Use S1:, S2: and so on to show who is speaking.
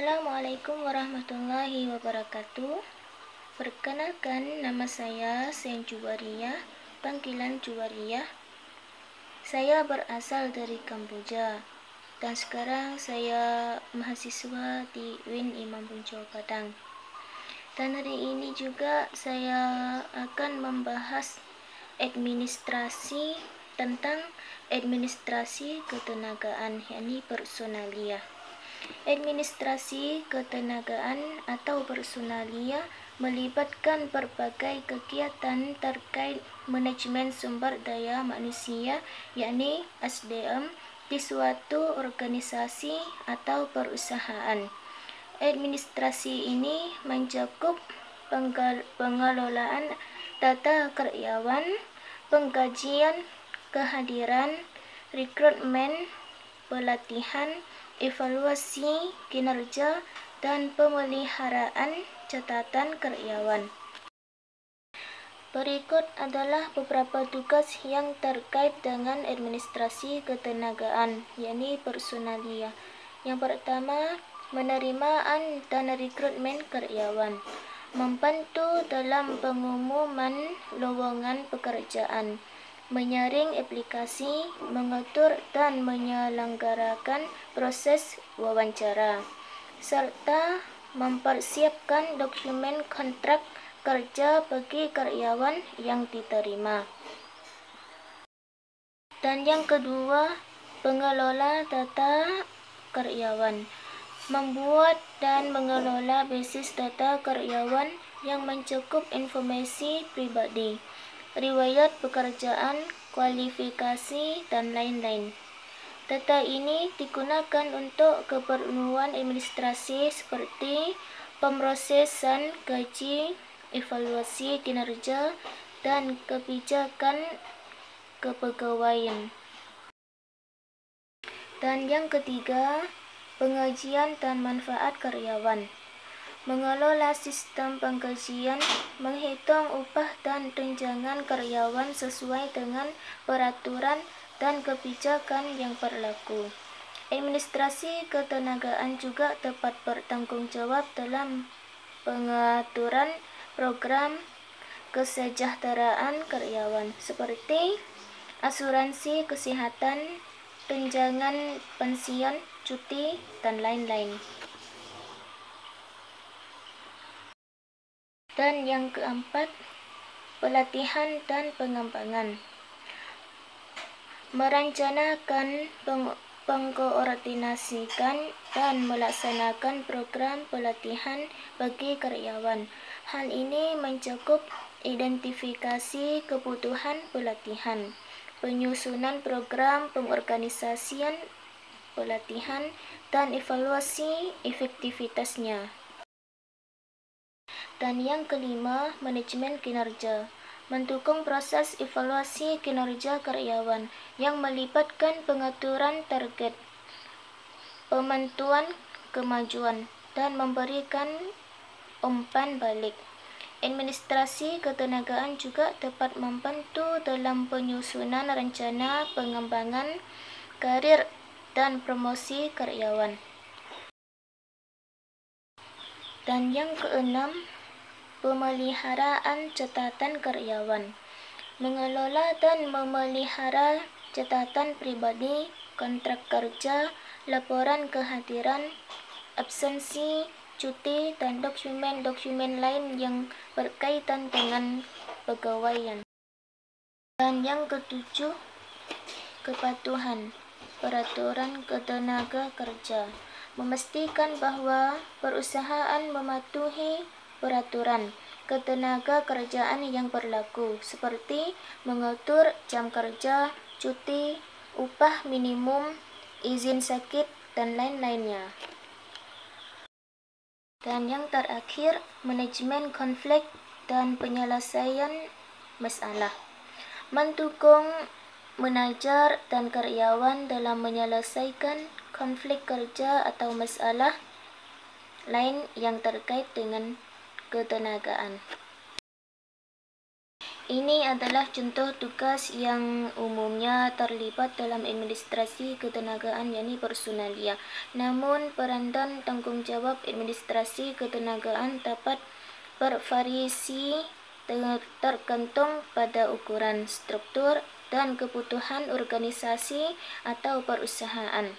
S1: Assalamualaikum warahmatullahi wabarakatuh. Perkenalkan, nama saya Sen Juwariah, panggilan Juwariah. Saya berasal dari Kamboja dan sekarang saya mahasiswa di UIN Imam Bonjol Padang. Dan hari ini juga saya akan membahas tentang administrasi ketenagaan, yakni personalia. Administrasi ketenagaan atau personalia melibatkan berbagai kegiatan terkait manajemen sumber daya manusia, yakni SDM, di suatu organisasi atau perusahaan. Administrasi ini mencakup pengelolaan data karyawan, penggajian, kehadiran, rekrutmen, pelatihan, evaluasi kinerja, dan pemeliharaan catatan karyawan. Berikut adalah beberapa tugas yang terkait dengan administrasi ketenagaan, yakni personalia. Yang pertama, penerimaan dan rekrutmen karyawan, membantu dalam pengumuman lowongan pekerjaan, menyaring aplikasi, mengatur dan menyelenggarakan proses wawancara, serta mempersiapkan dokumen kontrak kerja bagi karyawan yang diterima. Dan yang kedua, pengelola data karyawan, membuat dan mengelola basis data karyawan yang mencakup informasi pribadi, riwayat pekerjaan, kualifikasi, dan lain-lain. Data ini digunakan untuk keperluan administrasi seperti pemrosesan gaji, evaluasi kinerja, dan kebijakan kepegawaian. Dan yang ketiga, penggajian dan manfaat karyawan, mengelola sistem penggajian, menghitung upah dan tunjangan karyawan sesuai dengan peraturan dan kebijakan yang berlaku. Administrasi ketenagaan juga dapat bertanggung jawab dalam pengaturan program kesejahteraan karyawan seperti asuransi kesehatan, tunjangan pensiun, cuti, dan lain-lain. Dan yang keempat, pelatihan dan pengembangan, merencanakan, mengkoordinasikan, dan melaksanakan program pelatihan bagi karyawan. Hal ini mencakup identifikasi kebutuhan pelatihan, penyusunan program pengorganisasian pelatihan, dan evaluasi efektivitasnya. Dan yang kelima, manajemen kinerja, mendukung proses evaluasi kinerja karyawan yang melibatkan pengaturan target, pemantuan kemajuan, dan memberikan umpan balik. Administrasi ketenagaan juga dapat membantu dalam penyusunan rencana pengembangan karir dan promosi karyawan. Dan yang keenam, pemeliharaan catatan karyawan, mengelola dan memelihara catatan pribadi, kontrak kerja, laporan kehadiran, absensi, cuti, dan dokumen-dokumen lain yang berkaitan dengan pegawaian. Dan yang ketujuh, kepatuhan peraturan ketenaga kerja, memastikan bahwa perusahaan mematuhi peraturan ketenaga kerjaan yang berlaku seperti mengatur jam kerja, cuti, upah minimum, izin sakit, dan lain-lainnya. Dan yang terakhir, manajemen konflik dan penyelesaian masalah, mendukung manajer dan karyawan dalam menyelesaikan konflik kerja atau masalah lain yang terkait dengan ketenagaan. Ini adalah contoh tugas yang umumnya terlibat dalam administrasi ketenagaan, yakni personalia. Namun, peran dan tanggung jawab administrasi ketenagaan dapat bervariasi tergantung pada ukuran, struktur, dan kebutuhan organisasi atau perusahaan.